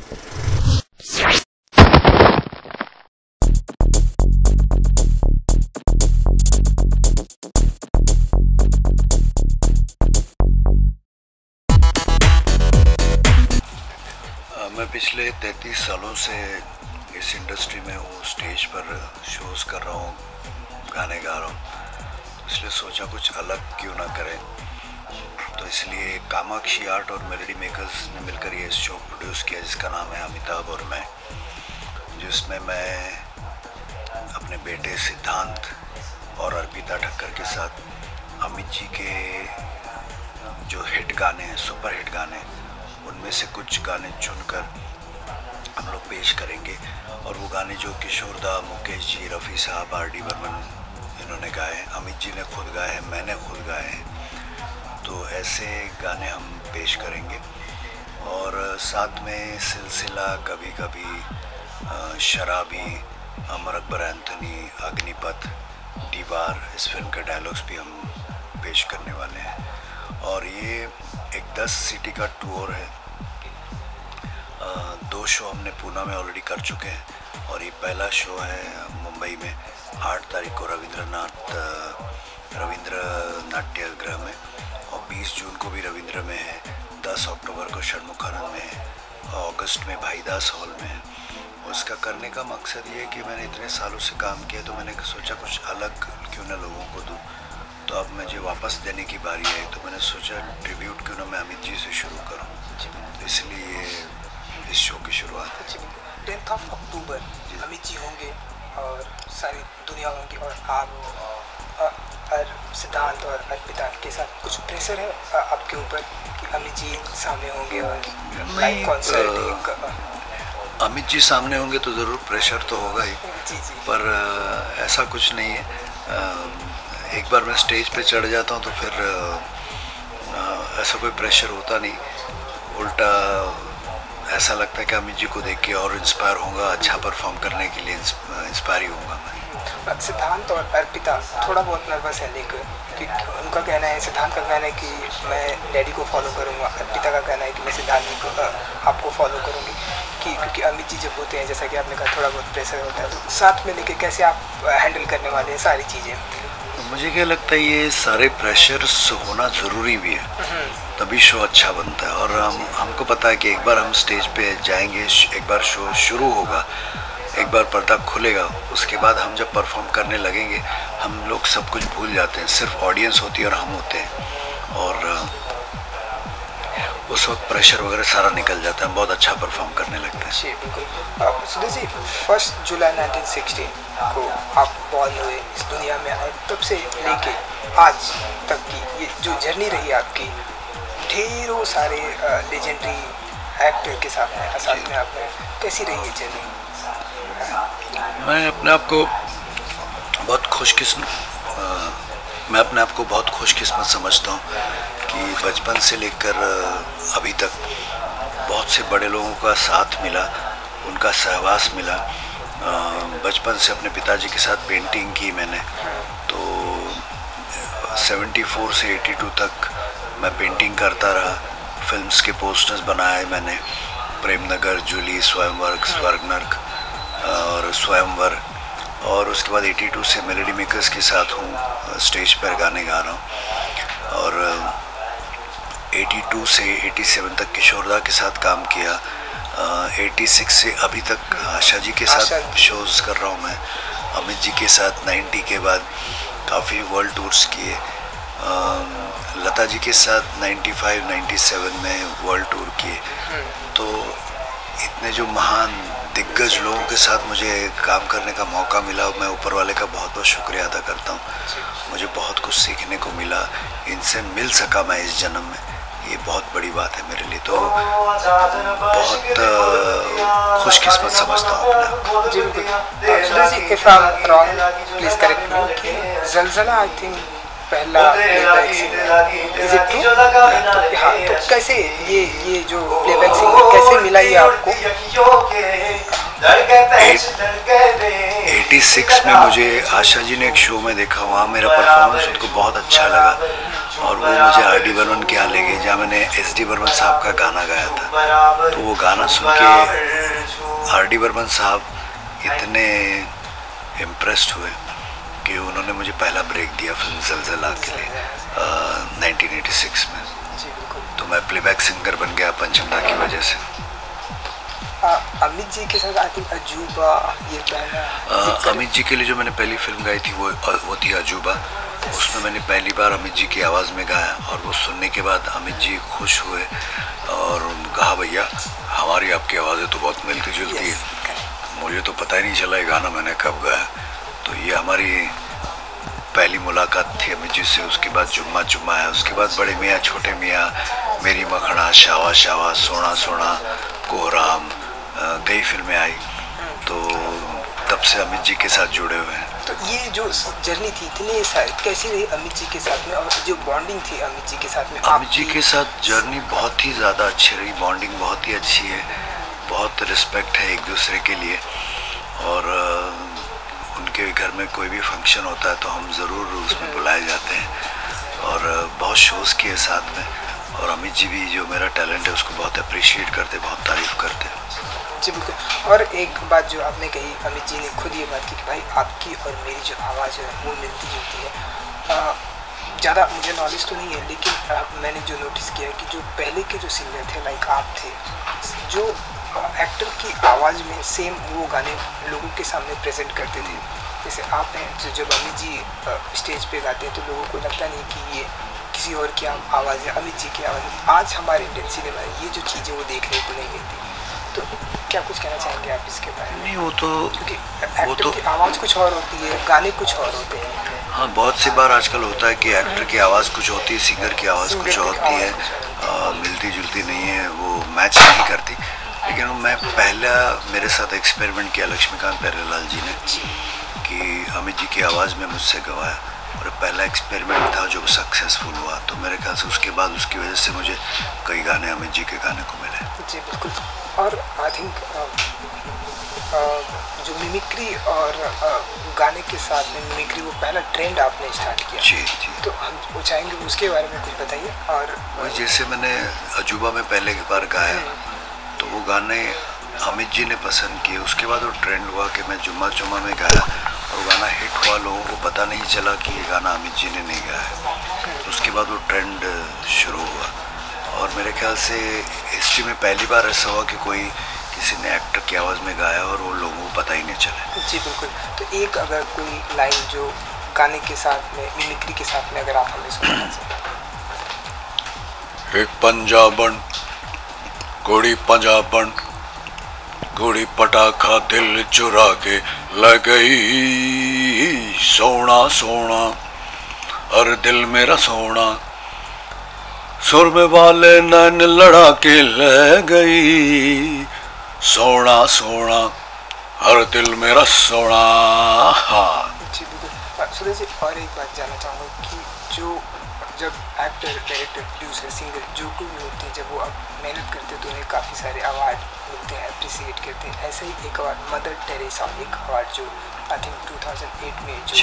मैं पिछले 33 सालों से इस इंडस्ट्री में हूँ, स्टेज पर शोज़ कर रहा हूँ, गाने गा रहा हूँ, इसलिए सोचा कुछ अलग क्यों ना करें। तो इसलिए कामाक्षी आर्ट और मेलोडी मेकर्स ने मिलकर ये शो प्रोड्यूस किया जिसका नाम है अमिताभ और मैं, जिसमें मैं अपने बेटे सिद्धांत और अर्पिता ठक्कर के साथ अमित जी के जो हिट गाने हैं, सुपर हिट गाने, उनमें से कुछ गाने चुनकर हम लोग पेश करेंगे। और वो गाने जो किशोरदा, मुकेश जी, रफ़ी साहब, आर.डी. बर्मन इन्होंने गाए हैं, अमित जी ने खुद गाए हैं, मैंने खुद गाए हैं। तो ऐसे गाने हम पेश करेंगे और साथ में सिलसिला, कभी कभी, शराबी, अमर अकबर एंथनी, अग्निपथ, दीवार, इस फिल्म के डायलॉग्स भी हम पेश करने वाले हैं। और ये एक 10 सिटी का टूर है। 2 शो हमने पूना में ऑलरेडी कर चुके हैं और ये पहला शो है मुंबई में 8 तारीख को रविंद्र नाट्य गृह में, और 20 जून को भी रविंद्र में है, 10 अक्टूबर को षणमुखानंद में है, अगस्त में भाईदास हॉल में है। उसका करने का मकसद ये है कि मैंने इतने सालों से काम किया तो मैंने सोचा कुछ अलग क्यों ना लोगों को दूँ। तो अब मुझे वापस देने की बारी आई, तो मैंने सोचा ट्रिब्यूट क्यों ना मैं अमित जी से शुरू करूं, तो इसलिए इस शो की शुरुआत है। 10 अक्टूबर अमित जी होंगे और सारी दुनिया होंगी, और आप और सिद्धांत और अर्पिता के साथ कुछ प्रेशर है आपके ऊपर कि अमित जी सामने होंगे और लाइव कॉन्सर्ट? अमित जी सामने होंगे तो ज़रूर प्रेशर तो होगा ही, पर ऐसा कुछ नहीं है। एक बार मैं स्टेज पे चढ़ जाता हूँ तो फिर ऐसा कोई प्रेशर होता नहीं, उल्टा ऐसा लगता है कि अमित जी को देख के और इंस्पायर होगा, अच्छा परफॉर्म करने के लिए इंस्पायर ही होगा मैं। सिद्धांत और अर्पिता थोड़ा बहुत नर्वस है, लेकिन कि उनका कहना है, सिद्धांत का कहना है कि मैं डैडी को फॉलो करूँगा, अर्पिता का कहना है कि मैं सिद्धांत को आपको फॉलो करूँगी, कि क्योंकि अमित जी जब होते हैं, जैसा कि आपने कहा, थोड़ा बहुत प्रेशर होता है, तो साथ में लेके कैसे आप हैंडल करने वाले हैं सारी चीज़ें? मुझे क्या लगता है ये सारे प्रेशर्स होना ज़रूरी भी है, तभी शो अच्छा बनता है। और हमको पता है कि एक बार हम स्टेज पे जाएंगे, एक बार शो शुरू होगा, एक बार पर्दा खुलेगा, उसके बाद हम जब परफॉर्म करने लगेंगे हम लोग सब कुछ भूल जाते हैं, सिर्फ ऑडियंस होती है और हम होते हैं, और उस वक्त प्रेशर वगैरह सारा निकल जाता है, बहुत अच्छा परफॉर्म करने लगता है। जी बिल्कुल। सुधीर जी, 1 जुलाई 1916 को आप बॉर्न हुए, इस दुनिया में आए, तब से लेके आज तक की ये जो जर्नी रही आपकी, ढेरों सारे लेजेंडरी एक्टर के साथ में आपने, कैसी रही है जर्नी? मैं अपने आप को बहुत खुशकिस्मत समझता हूँ कि बचपन से लेकर अभी तक बहुत से बड़े लोगों का साथ मिला, उनका सहवास मिला। बचपन से अपने पिताजी के साथ पेंटिंग की मैंने, तो 74 से 82 तक मैं पेंटिंग करता रहा। फिल्म्स के पोस्टर्स बनाए मैंने, प्रेमनगर, जूली, स्वयंवर, स्वर्गनर्क और स्वयंवर, और उसके बाद 82 से मेलोडी मेकर्स के साथ हूँ, स्टेज पर गाने गा रहा हूँ। और 82 से 87 तक किशोरदा के साथ काम किया, 86 से अभी तक आशा जी के साथ शोज़ कर रहा हूँ मैं, अमित जी के साथ 90 के बाद काफ़ी वर्ल्ड टूर्स किए, लता जी के साथ 95-97 में वर्ल्ड टूर किए। तो इतने जो महान दिग्गज लोगों के साथ मुझे काम करने का मौका मिला, मैं ऊपर वाले का बहुत बहुत शुक्रिया अदा करता हूँ। मुझे बहुत कुछ सीखने को मिला, इनसे मिल सका मैं इस जन्म में, ये बहुत बड़ी बात है मेरे लिए। तो बहुत खुशकिस्मत समझता हूँ अपने आप को। जी बिल्कुल। If I am wrong please correct मी कि ज़लज़ला आई थिंक पहला playback singer, is it true? हाँ, तो कैसे ये जो प्लेबैक सिंगर कैसे मिला ये आपको? 86 में मुझे आशा जी ने एक शो में देखा, वहाँ मेरा परफॉर्मेंस उनको बहुत अच्छा लगा और वो मुझे आर डी बर्मन के यहाँ ले गए, जहाँ मैंने एस डी बर्मन साहब का गाना गाया था। तो वो गाना सुन के आर डी बर्मन साहब इतने इम्प्रेस्ड हुए कि उन्होंने मुझे पहला ब्रेक दिया फिल्म ज़लज़ला के लिए 1986 में। तो मैं प्लेबैक सिंगर बन गया पंचमदा की वजह से। अमित जी के साथ आई थिंक अजूबा ये गाना, अमित जी के लिए जो मैंने पहली फिल्म गाई थी वो थी अजूबा। उसमें मैंने पहली बार अमित जी की आवाज़ में गाया और वो सुनने के बाद अमित जी खुश हुए और कहा भैया हमारी आपकी आवाज़ें तो बहुत मिलती जुलती है, मुझे तो पता ही नहीं चला ये गाना मैंने कब गाया। तो ये हमारी पहली मुलाकात थी अमित जी से। उसके बाद जुम्मा जुम्मा है, उसके बाद बड़े मियाँ छोटे मियाँ, मेरी मखना, शावा शावा, सोना सोना, कोहराम, कई फिल्में आई। तो तब से अमित जी के साथ जुड़े हुए हैं। तो ये जो जर्नी थी इतने साल कैसी रही अमित जी के साथ में, और जो बॉन्डिंग थी अमित जी के साथ में? अमित जी के साथ जर्नी बहुत ही ज़्यादा अच्छी रही, बॉन्डिंग बहुत ही अच्छी है, बहुत रिस्पेक्ट है एक दूसरे के लिए। और उनके घर में कोई भी फंक्शन होता है तो हम ज़रूर उसमें बुलाए जाते हैं और बहुत शोज़ किए साथ में। और अमित जी भी जो मेरा टैलेंट है उसको बहुत अप्रिशिएट करते, बहुत तारीफ़ करते। जी बिल्कुल। और एक बात जो आपने कही, अमित जी ने खुद ये बात की कि भाई आपकी और मेरी जो आवाज़ है वो मिलती जुलती है। ज़्यादा मुझे नॉलेज तो नहीं है, लेकिन मैंने जो नोटिस किया कि जो पहले के जो सिंगर थे लाइक आप थे, जो एक्टर की आवाज़ में सेम वो गाने लोगों के सामने प्रेजेंट करते थे। जैसे आप हैं तो जब अमित जी स्टेज पे गाते हैं तो लोगों को लगता नहीं कि ये किसी और की आवाज़ है, अमित जी की आवाज़ है। आज हमारे इंडियन सिनेमा में ये जो चीज़ें वो देखने को नहीं मिलती, तो क्या कुछ कहना चाहेंगे आप इसके बारे में? नहीं वो तो क्योंकि एक्टर की आवाज़ कुछ और होती है, गाने कुछ और होते हैं। हाँ, बहुत सी बार आजकल होता है कि एक्टर की आवाज़ कुछ होती है, सिंगर की आवाज़ कुछ होती है, मिलती जुलती नहीं है, वो मैच नहीं करती। लेकिन मैं पहला मेरे साथ एक्सपेरिमेंट किया लक्ष्मीकांत प्यारेलाल जी ने कि अमित जी की आवाज़ में मुझसे गवाया, और पहला एक्सपेरिमेंट था जो सक्सेसफुल हुआ। तो मेरे ख्याल से उसके बाद उसकी वजह से मुझे कई गाने अमित जी के गाने को मिले। जी बिल्कुल। और आई थिंक जो मिमिक्री और गाने के साथ में मिमिक्री वो पहला ट्रेंड आपने स्टार्ट किया। जी जी। तो हम वो चाहेंगे उसके बारे में कुछ बताइए। और जैसे मैंने अजूबा में पहले बार गाया तो वो गाने अमित जी ने पसंद किए, उसके बाद वो ट्रेंड हुआ कि मैं जुम्मा जुम्मा में गाया और वो गाना हिट हुआ, लोगों को पता नहीं चला कि ये गाना अमित जी ने नहीं गाया है। तो उसके बाद वो ट्रेंड शुरू हुआ और मेरे ख्याल से हिस्ट्री में पहली बार ऐसा हुआ कि कोई किसी ने एक्टर की आवाज़ में गाया और वो लोगों को पता ही नहीं चला। जी बिल्कुल। तो एक अगर कोई लाइन जो गाने के साथ में मिमिक्री के साथ में अगर आप हमें सुनाना चाहें। एक पंजाबन कुड़ी पंजाबन, कुड़ी पटाखा दिल चुरा के ले गई, सोना सोना और दिल मेरा सोना, सुरमे वाले नैन लड़ा के ले गई, सोना सोना हर दिल मेरा सोना। हाँ जी बिल्कुल। सुरेश जी, और एक बात जानना चाहूँगा कि जो जब एक्टर, डायरेक्टर, प्रोड्यूसर, सिंगर जो कोई भी होते हैं, जब वो अब मेहनत करते हैं तो उन्हें काफ़ी सारे अवार्ड मिलते हैं, अप्रिसिएट करते हैं। ऐसे ही एक अवार्ड मदर टेरेसा, एक अवार्ड जो आई थिंक 2008 में जो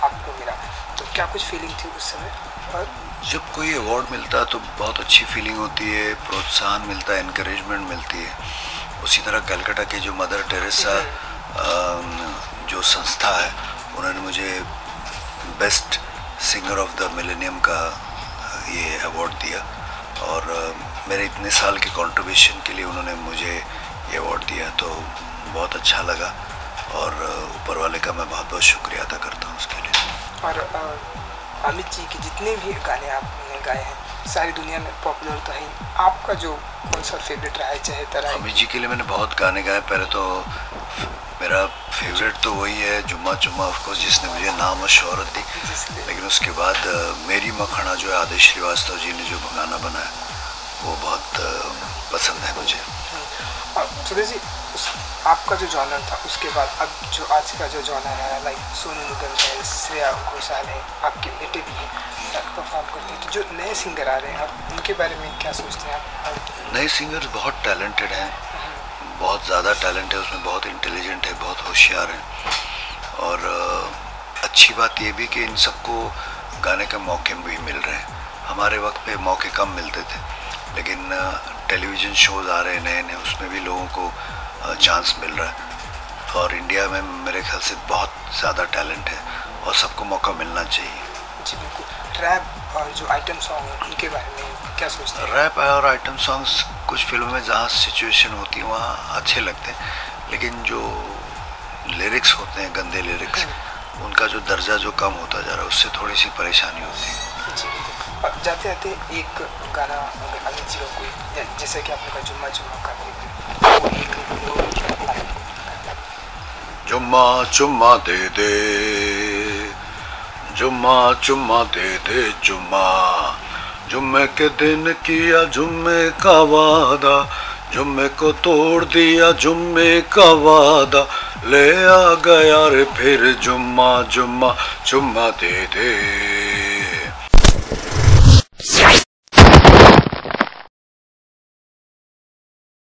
आपको मिला, तो क्या कुछ फीलिंग थी उस समय? और जब कोई अवार्ड मिलता है तो बहुत अच्छी फीलिंग होती है, प्रोत्साहन मिलता है, इनकरेजमेंट मिलती है। उसी तरह कलकत्ता की जो मदर टेरेसा जो संस्था है, उन्होंने मुझे best singer of the millennium का ये अवार्ड दिया और मेरे इतने साल के कंट्रीब्यूशन के लिए उन्होंने मुझे ये अवार्ड दिया, तो बहुत अच्छा लगा और ऊपर वाले का मैं बहुत बहुत शुक्रिया अदा करता हूँ उसके लिए। और अमित जी के जितने भी गाने आपने गाए हैं सारी दुनिया में पॉपुलर तो है, आपका जो कौन सा फेवरेट रहा है? चाहे तरह अमित जी के लिए मैंने बहुत गाने गाए। पहले तो मेरा फेवरेट तो वही है जुम्मा जुम्मा ऑफकोर्स, जिसने मुझे नाम और शोहरत दी। लेकिन उसके बाद मेरी मखना जो है आदेश श्रीवास्तव जी ने जो गाना बनाया वो बहुत पसंद है मुझे। सुरेश जी, आपका जो जॉनर था उसके बाद अब जो आज का जो जॉनर है लाइक सोनू निगम है, श्रेया घोषाल है, आपके बेटे भी हैं परफॉर्म करते हैं, तो जो नए सिंगर आ रहे हैं आप उनके बारे में क्या सोचते हैं आप? नए सिंगर बहुत टैलेंटेड हैं, बहुत बहुत ज़्यादा टैलेंट है उसमें, बहुत इंटेलिजेंट है, बहुत होशियार है। और अच्छी बात ये भी कि इन सबको गाने के मौके भी मिल रहे हैं। हमारे वक्त पे मौके कम मिलते थे, लेकिन टेलीविज़न शोज़ आ रहे हैं नए नए, उसमें भी लोगों को चांस मिल रहा है। और इंडिया में मेरे ख्याल से बहुत ज़्यादा टैलेंट है और सबको मौका मिलना चाहिए। जी बिल्कुल। रैप और जो आइटम सॉन्ग है उनके बारे में क्या सोचते हैं? रैप और आइटम सॉन्ग्स कुछ फिल्मों में जहाँ सिचुएशन होती है वहाँ अच्छे लगते हैं, लेकिन जो लिरिक्स होते हैं गंदे लिरिक्स, उनका जो दर्जा जो कम होता जा रहा है उससे थोड़ी सी परेशानी होती है। जी बिल्कुल। और जाते जाते एक गाना अगर अमित जी का कोई, जैसे कि आपने कहा जुम्मा जुम्मा का जुम्मा जुम्मा दे दे, जुम्मा जुम्मा दे दे जुम्मा, जुम्मे के दिन किया जुम्मे का वादा, जुम्मे को तोड़ दिया जुम्मे का वादा, ले आ गया रे फिर जुम्मा जुम्मा जुम्मा दे दे।